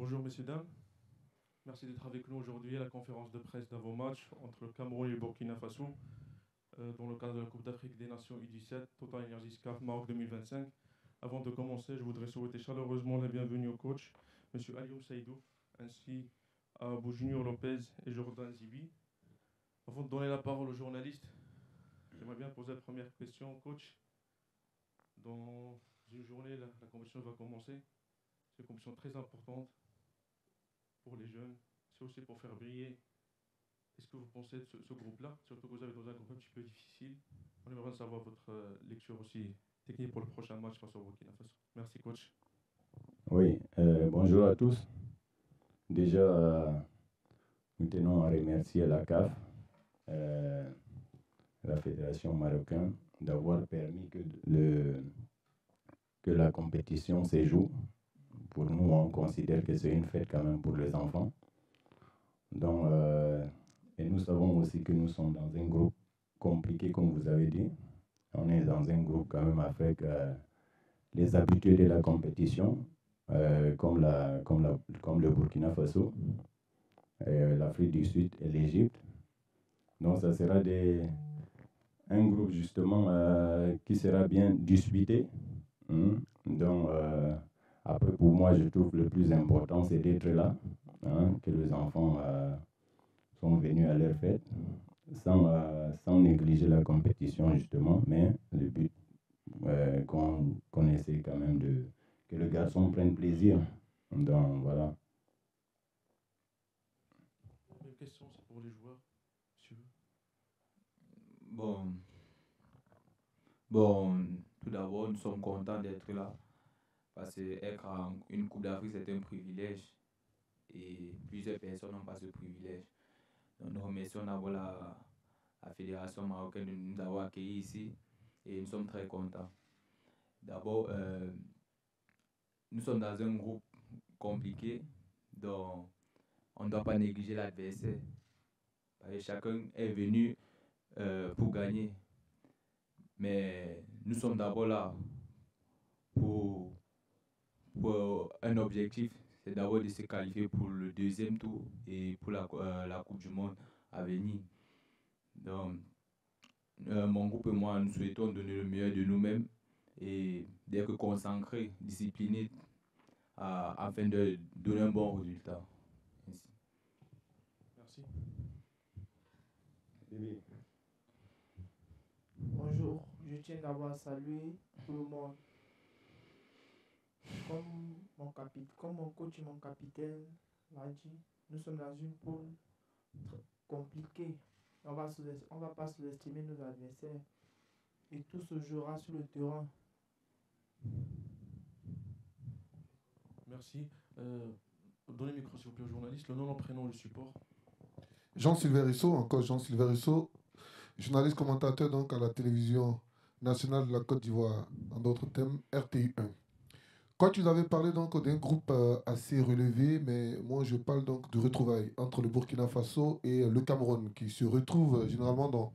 Bonjour messieurs, dames. Merci d'être avec nous aujourd'hui à la conférence de presse d'avant-match entre le Cameroun et le Burkina Faso dans le cadre de la Coupe d'Afrique des Nations U17 Total Energies CAF Maroc 2025. Avant de commencer, je voudrais souhaiter chaleureusement la bienvenue au coach, M. Alioum Saïdou, ainsi à Abou Junior Lopez et Jordan Zibi. Avant de donner la parole aux journalistes, j'aimerais bien poser la première question, coach. Dans une journée, la compétition va commencer. C'est une compétition très importante pour les jeunes, c'est aussi pour faire briller. Est-ce que vous pensez de ce groupe-là, surtout que vous avez dans un groupe un petit peu difficile? On aimerait savoir votre lecture aussi technique pour le prochain match face au Burkina Faso. Merci coach. Oui, bonjour à tous. Déjà, nous tenons à remercier la CAF, la Fédération marocaine, d'avoir permis que la compétition se joue. Pour nous, on considère que c'est une fête quand même pour les enfants. Donc, et nous savons aussi que nous sommes dans un groupe compliqué, comme vous avez dit. On est dans un groupe quand même avec les habitués de la compétition, comme le Burkina Faso, l'Afrique du Sud et l'Égypte. Donc, ça sera un groupe justement qui sera bien disputé. Donc, après, pour moi, je trouve le plus important, c'est d'être là, que les enfants sont venus à leur fête, sans négliger la compétition, justement, mais le but, qu'on essaie quand même que le garçon prenne plaisir. Donc, voilà. Une question, c'est pour les joueurs, monsieur. Bon, tout d'abord, nous sommes contents d'être là. Parce qu'être en une Coupe d'Afrique, c'est un privilège. Et plusieurs personnes n'ont pas ce privilège. Donc, nous remercions d'abord la Fédération marocaine de nous avoir accueillis ici. Et nous sommes très contents. D'abord, nous sommes dans un groupe compliqué. Donc, on ne doit pas négliger l'adversaire. Parce que chacun est venu pour gagner. Mais nous sommes d'abord là pour un objectif, c'est d'abord de se qualifier pour le deuxième tour et pour la Coupe du Monde à venir. Donc, mon groupe et moi, nous souhaitons donner le meilleur de nous-mêmes et d'être concentrés, disciplinés, afin de donner un bon résultat. Merci. Bonjour, je tiens d'abord à saluer tout le monde. Comme mon coach et mon capitaine l'a dit, nous sommes dans une poule compliquée. On va pas sous-estimer nos adversaires. Et tout se jouera sur le terrain. Merci. Donnez le micro s'il vous plaît aux journalistes. Le nom, le prénom, le support. Jean-Sylvain Rousseau, encore Jean-Sylvain Rousseau, journaliste commentateur donc à la télévision nationale de la Côte d'Ivoire, en d'autres thèmes, RTI1. Quand tu avais parlé donc d'un groupe assez relevé, mais moi je parle donc de retrouvailles entre le Burkina Faso et le Cameroun, qui se retrouvent généralement dans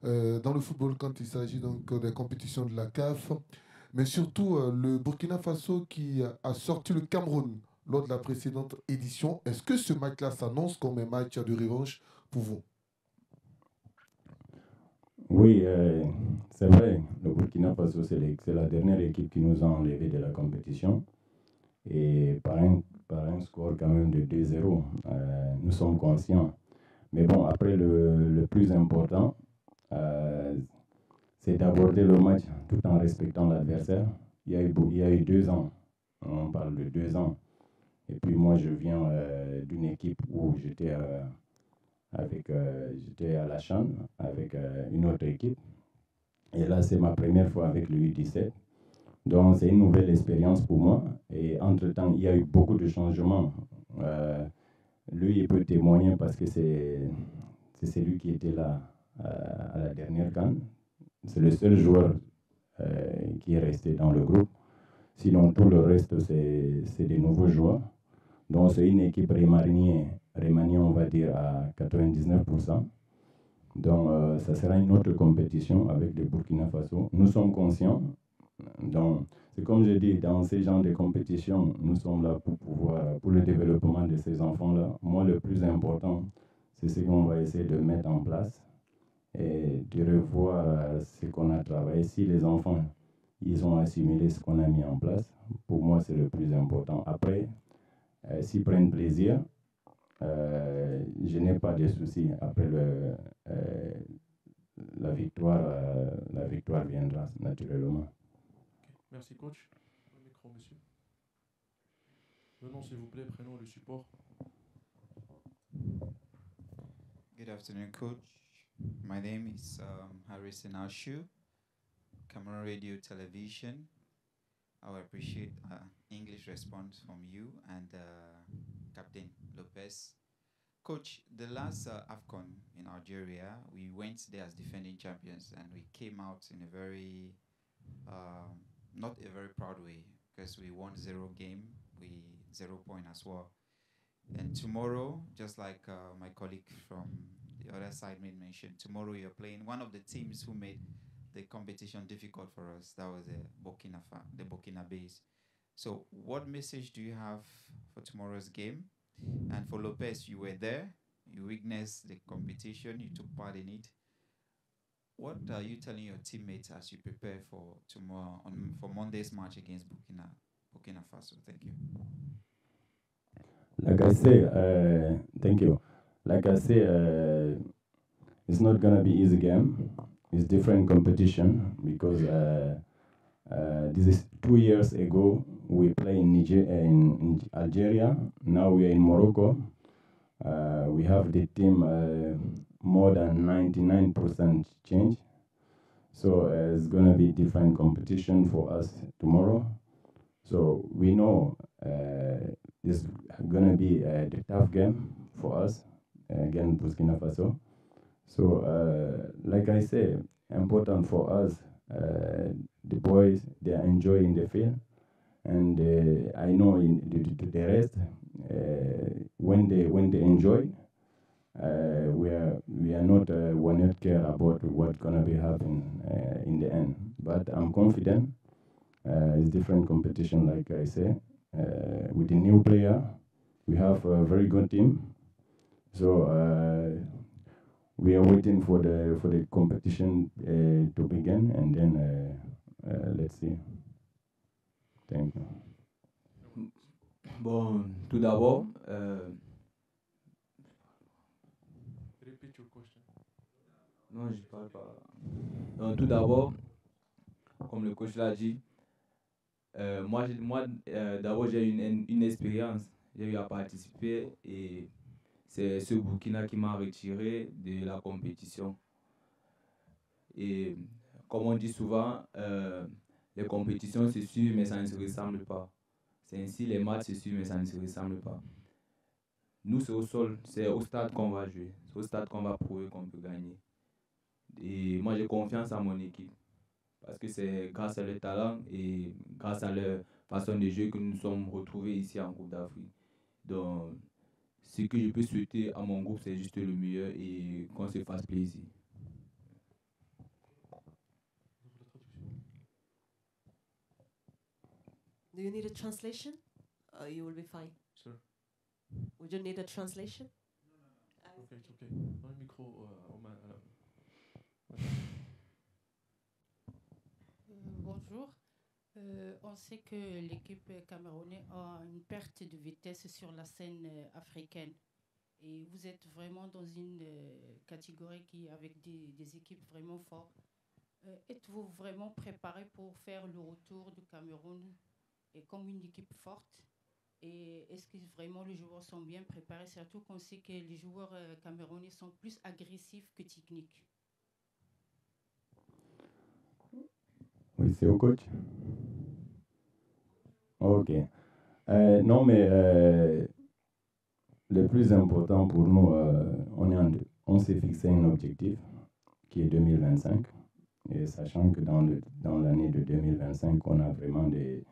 le football quand il s'agit donc des compétitions de la CAF, mais surtout le Burkina Faso qui a sorti le Cameroun lors de la précédente édition. Est-ce que ce match-là s'annonce comme un match de revanche pour vous? Oui, c'est vrai. Le Burkina Faso, c'est la dernière équipe qui nous a enlevés de la compétition. Et par un score quand même de 2-0, nous sommes conscients. Mais bon, après, le plus important, c'est d'aborder le match tout en respectant l'adversaire. Il y a eu 2 ans, on parle de 2 ans. Et puis moi, je viens d'une équipe où j'étais à la CHAN avec une autre équipe. Et là, c'est ma première fois avec le U17. Donc, c'est une nouvelle expérience pour moi. Et entre-temps, il y a eu beaucoup de changements. Lui, il peut témoigner parce que c'est celui qui était là à la dernière CAN. C'est le seul joueur qui est resté dans le groupe. Sinon, tout le reste, c'est des nouveaux joueurs. Donc, c'est une équipe remaniée, on va dire, à 99%. Donc, ça sera une autre compétition avec le Burkina Faso. Nous sommes conscients, Donc, c'est comme je dis, dans ces genres de compétitions, nous sommes là pour le développement de ces enfants-là. Moi, le plus important, c'est ce qu'on va essayer de mettre en place et de revoir ce qu'on a travaillé. Si les enfants, ils ont assimilé ce qu'on a mis en place, pour moi, c'est le plus important. Après, s'ils prennent plaisir, je n'ai pas de soucis. Après la victoire viendra naturellement. Okay. Merci coach. Le micro, monsieur. Le nom s'il vous plaît, prénom, le support. Good afternoon, coach. My name is Harrison Ashu, Cameroon Radio Television. I would appreciate English response from you and Captain Lopez. Coach, the last AFCON in Algeria, we went there as defending champions and we came out in a very, not a very proud way because we won 0 game, we 0 point as well. And tomorrow, just like my colleague from the other side made mention, tomorrow you're playing one of the teams who made the competition difficult for us. That was the Burkinabes. So what message do you have for tomorrow's game? And for Lopez, you were there, you witnessed the competition, you took part in it. What are you telling your teammates as you prepare for tomorrow, for Monday's match against Burkina Faso? Thank you. Like I say, thank you. Like I say, it's not gonna be easy game. It's different competition because this is 2 years ago we played in Algeria. Now we are in Morocco. We have the team more than 99% change. So it's gonna be different competition for us tomorrow. So we know it's gonna be a tough game for us against Burkina Faso. So like I say, important for us, the boys, they are enjoying the field. And I know in the rest, when they enjoy, we are not will not care about what's gonna be happening in the end. But I'm confident. It's different competition, like I say. With the new player, we have a very good team. So we are waiting for the competition to begin, and then let's see. Thank you. Bon, tout d'abord, Repeat your question. non, je parle pas. Donc, tout d'abord, comme le coach l'a dit, moi d'abord, j'ai une expérience. J'ai eu à participer et c'est ce Burkina qui m'a retiré de la compétition. Et comme on dit souvent, les compétitions c'est sûr, mais ça ne se ressemble pas. C'est ainsi, les matchs c'est sûr, mais ça ne se ressemble pas. Nous, c'est au sol, c'est au stade qu'on va jouer. C'est au stade qu'on va prouver qu'on peut gagner. Et moi, j'ai confiance en mon équipe. Parce que c'est grâce à leur talent et grâce à leur façon de jouer que nous nous sommes retrouvés ici en Coupe d'Afrique. Donc, ce que je peux souhaiter à mon groupe, c'est juste le meilleur et qu'on se fasse plaisir. Do you need a translation? Or you will be fine. Sir. Would you need a translation? Ok, it's okay. Dans le micro aux mains. Bonjour. On sait que l'équipe camerounaise a une perte de vitesse sur la scène africaine. Et vous êtes vraiment dans une catégorie avec des équipes vraiment fortes. Êtes-vous vraiment préparé pour faire le retour du Cameroun et comme une équipe forte? Et est-ce que vraiment les joueurs sont bien préparés? Surtout qu'on sait que les joueurs camerounais sont plus agressifs que techniques. Oui, c'est au coach. Ok. Non, mais le plus important pour nous, on s'est fixé un objectif qui est 2025. Et sachant que dans l'année de 2025, on a vraiment des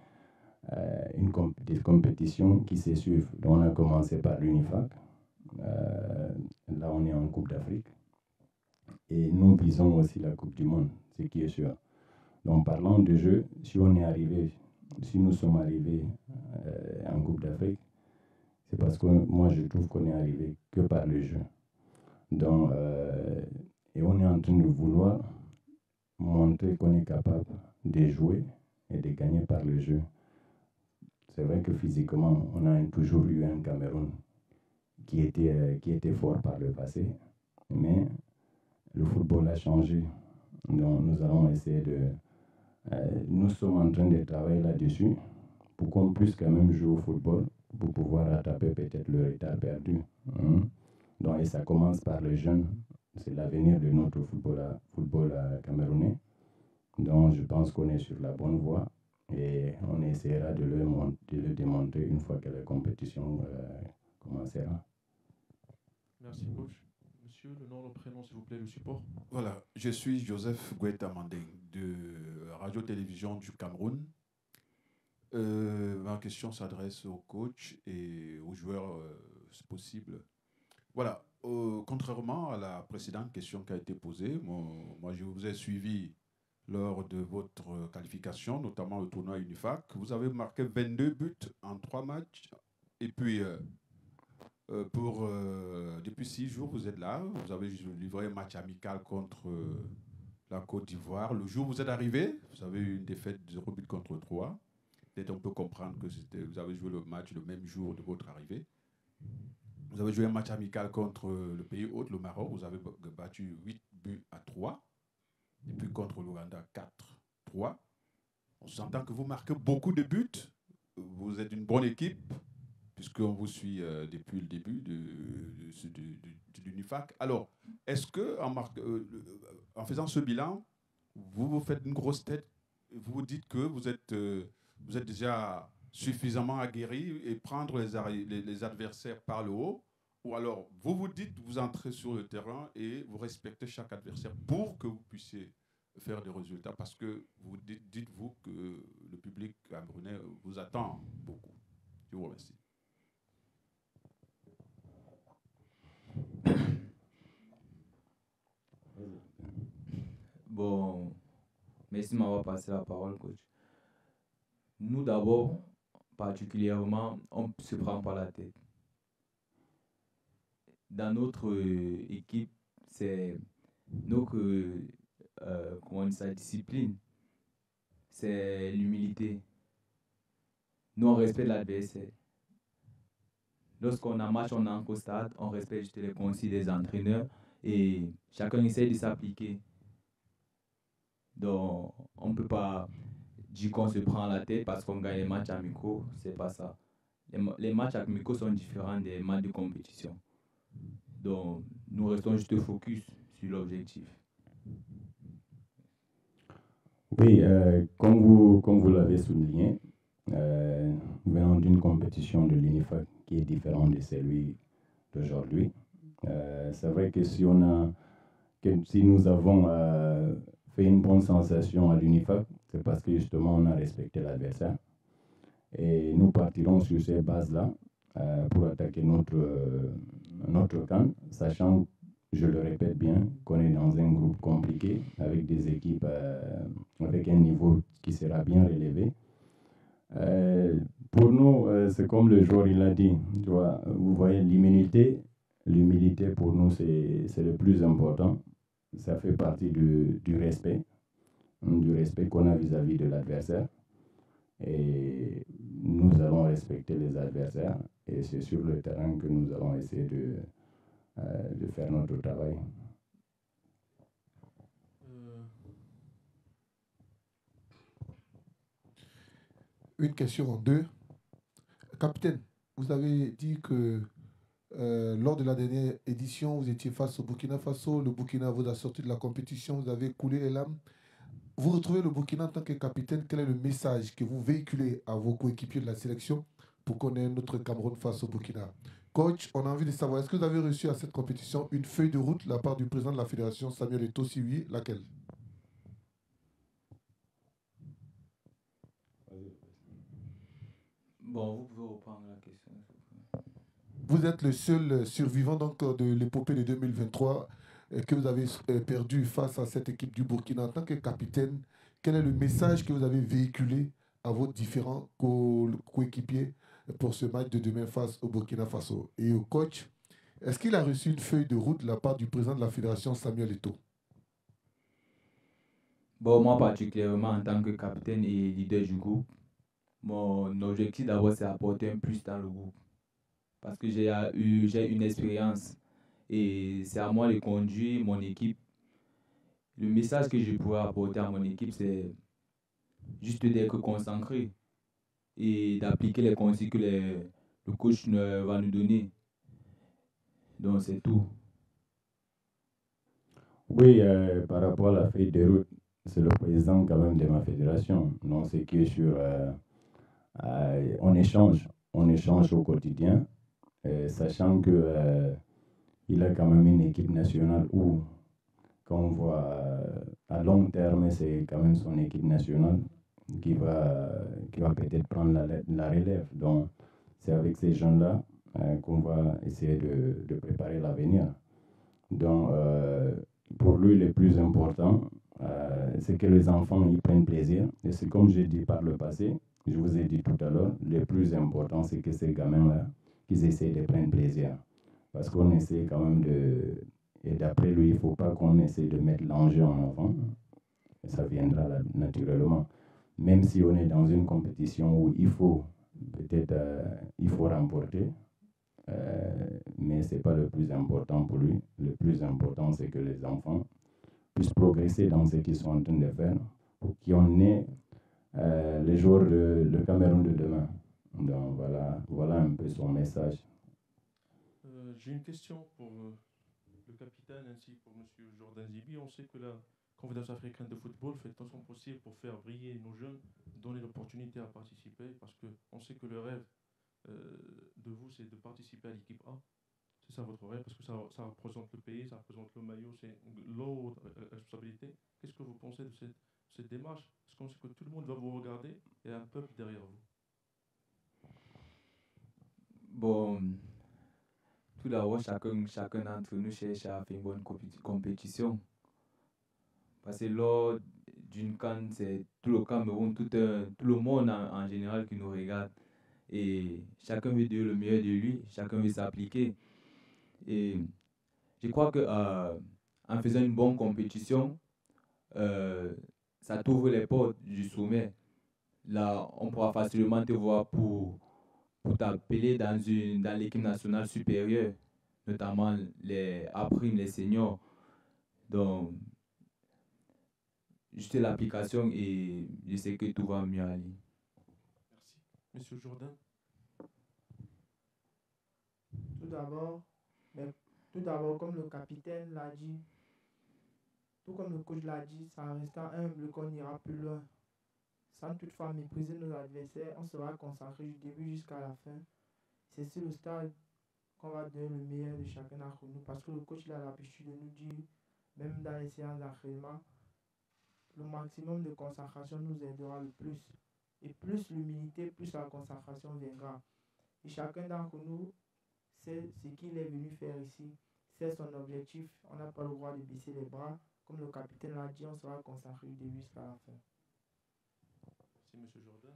compétitions qui se suivent. Donc, on a commencé par l'UNIFAC. Là, on est en Coupe d'Afrique. Et nous visons aussi la Coupe du Monde, ce qui est sûr. Donc, parlant de jeu, si nous sommes arrivés en Coupe d'Afrique, c'est parce que moi, je trouve qu'on est arrivé que par le jeu. Donc, et on est en train de vouloir montrer qu'on est capable de jouer et de gagner par le jeu. C'est vrai que physiquement, on a toujours eu un Cameroun qui était fort par le passé, mais le football a changé. Donc, nous allons essayer nous sommes en train de travailler là-dessus pour qu'on puisse quand même jouer au football, pour pouvoir rattraper peut-être le retard perdu. Donc, et ça commence par les jeunes. C'est l'avenir de notre football camerounais. Donc, je pense qu'on est sur la bonne voie et on essaiera de le démontrer une fois que la compétition commencera. Merci, coach. Monsieur, le nom, le prénom, s'il vous plaît, le support. Voilà, je suis Joseph Guetta Mandeng de Radio-Télévision du Cameroun. Ma question s'adresse au coach et aux joueurs, c'est possible. Voilà, contrairement à la précédente question qui a été posée, moi je vous ai suivi lors de votre qualification, notamment au tournoi UNIFAC. Vous avez marqué 22 buts en 3 matchs. Et puis, depuis 6 jours, vous êtes là. Vous avez livré un match amical contre la Côte d'Ivoire. Le jour où vous êtes arrivé, vous avez eu une défaite de 0 but contre 3. Peut-être on peut comprendre que vous avez joué le match le même jour de votre arrivée. Vous avez joué un match amical contre le pays hôte, le Maroc. Vous avez battu 8 buts à 3. Et puis contre l'Ouganda, 4-3. On s'entend que vous marquez beaucoup de buts. Vous êtes une bonne équipe, puisqu'on vous suit depuis le début de l'UNIFAC. Alors, est-ce que en faisant ce bilan, vous vous faites une grosse tête, vous vous dites que vous êtes déjà suffisamment aguerri et prendre les adversaires par le haut, ou alors vous vous dites, vous entrez sur le terrain et vous respectez chaque adversaire pour que vous puissiez faire des résultats, parce que vous dites-vous que le public camerounais vous attend beaucoup. Je vous remercie. Bon, merci de m'avoir passé la parole, coach. Nous, d'abord, particulièrement, on ne se prend pas la tête. Dans notre équipe, c'est notre discipline, c'est l'humilité. Nous, on respecte l'adversaire. Lorsqu'on a match, on entre au stade, on respecte les consignes des entraîneurs et chacun essaie de s'appliquer. Donc, on ne peut pas dire qu'on se prend la tête parce qu'on gagne les matchs amicaux, c'est pas ça. Les matchs amicaux sont différents des matchs de compétition. Donc, nous restons juste focus sur l'objectif. Oui, comme vous l'avez souligné, nous venons d'une compétition de l'UNIFAC qui est différente de celui d'aujourd'hui. C'est vrai que si nous avons fait une bonne sensation à l'UNIFAC, c'est parce que justement on a respecté l'adversaire. Et nous partirons sur ces bases-là pour attaquer notre camp, sachant, je le répète bien, qu'on est dans un groupe compliqué, avec des équipes avec un niveau qui sera bien relevé. Pour nous, c'est comme le joueur il a dit, tu vois, vous voyez, l'humilité pour nous, c'est le plus important. Ça fait partie du respect qu'on a vis-à-vis de l'adversaire. Et nous allons respecter les adversaires et c'est sur le terrain que nous allons essayer de faire notre travail. Une question en deux. Capitaine, vous avez dit que lors de la dernière édition, vous étiez face au Burkina Faso. Le Burkina vous a sorti de la compétition, vous avez coulé les larmes. Vous retrouvez le Burkina en tant que capitaine. Quel est le message que vous véhiculez à vos coéquipiers de la sélection pour qu'on ait notre Cameroun face au Burkina? Coach, on a envie de savoir, est-ce que vous avez reçu à cette compétition une feuille de route de la part du président de la fédération, Samuel Eto'o? Si oui, laquelle? Bon, vous pouvez reprendre la question. Vous êtes le seul survivant donc, de l'épopée de 2023 que vous avez perdu face à cette équipe du Burkina. En tant que capitaine, quel est le message que vous avez véhiculé à vos différents coéquipiers pour ce match de demain face au Burkina Faso? Et au coach, est-ce qu'il a reçu une feuille de route de la part du président de la fédération, Samuel Eto'o? Bon, moi particulièrement en tant que capitaine et leader du groupe, mon objectif d'abord c'est apporter un plus dans le groupe. Parce que j'ai une expérience et c'est à moi de conduire mon équipe. Le message que je pourrais apporter à mon équipe, c'est juste d'être concentré et d'appliquer les consignes que le coach va nous donner. Donc c'est tout. Oui, par rapport à la feuille de route, c'est le président quand même de ma fédération. Donc c'est que sur, on échange au quotidien, sachant que il a quand même une équipe nationale où, quand on voit à long terme, c'est quand même son équipe nationale qui va peut-être prendre la relève. Donc c'est avec ces gens-là qu'on va essayer de préparer l'avenir. Donc pour lui, le plus important, c'est que les enfants y prennent plaisir. Et c'est comme j'ai dit par le passé, je vous ai dit tout à l'heure, le plus important, c'est que ces gamins-là, qu'ils essayent de prendre plaisir. Parce qu'on essaie quand même et d'après lui, il ne faut pas qu'on essaie de mettre l'enjeu en avant. Ça viendra là, naturellement. Même si on est dans une compétition où il faut peut-être il faut remporter, mais ce n'est pas le plus important pour lui. Le plus important, c'est que les enfants puissent progresser dans ce qu'ils sont en train de faire pour qu'on ait les joueurs de Cameroun de demain. Donc voilà un peu son message. J'ai une question pour le capitaine ainsi pour M. Jordan Zibi. On sait que la Confédération africaine de football fait tout son possible pour faire briller nos jeunes, donner l'opportunité à participer, parce qu'on sait que le rêve de vous, c'est de participer à l'équipe A. C'est ça votre rêve, parce que ça représente le pays, ça représente le maillot, c'est l'autre responsabilité. Qu'est-ce que vous pensez de cette démarche? Parce qu'on sait que tout le monde va vous regarder et un peuple derrière vous. Bon, tout d'abord, chacun d'entre nous cherche à faire une bonne compétition. Parce que lors d'une CAN, c'est tout le Cameroun, tout le monde en général qui nous regarde. Et chacun veut dire le meilleur de lui, chacun veut s'appliquer. Et je crois que en faisant une bonne compétition, ça t'ouvre les portes du sommet. Là, on pourra facilement te voir pour t'appeler dans l'équipe nationale supérieure, notamment les A-prime, les seniors. Donc, juste l'application et je sais que tout va mieux aller. Merci. Monsieur Jordan. Tout d'abord, comme le capitaine l'a dit, tout comme le coach l'a dit, c'est en restant humble qu'on ira plus loin. Sans toutefois mépriser nos adversaires, on sera concentré du début jusqu'à la fin. C'est sur le stade qu'on va donner le meilleur de chacun d'entre nous, parce que le coach il a l'habitude de nous dire, même dans les séances d'entraînement, le maximum de concentration nous aidera le plus. Et plus l'humilité, plus la concentration viendra. Et chacun d'entre nous sait ce qu'il est venu faire ici, c'est son objectif. On n'a pas le droit de baisser les bras. Comme le capitaine l'a dit, on sera concentré du début jusqu'à la fin. Merci, M. Jordan.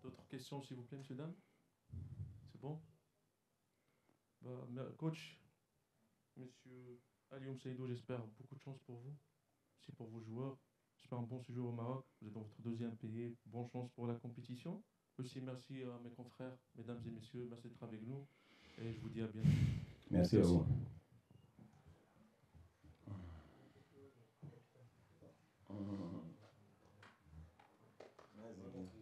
D'autres questions, s'il vous plaît, M. Dame? C'est bon? Coach, M. Alioum Seydou, j'espère beaucoup de chance pour vous, aussi pour vos joueurs. J'espère un bon séjour au Maroc. Vous êtes dans votre deuxième pays. Bonne chance pour la compétition. Aussi, merci à mes confrères, mesdames et messieurs. Merci d'être avec nous. Et je vous dis à bientôt. Merci à vous. Vas-y.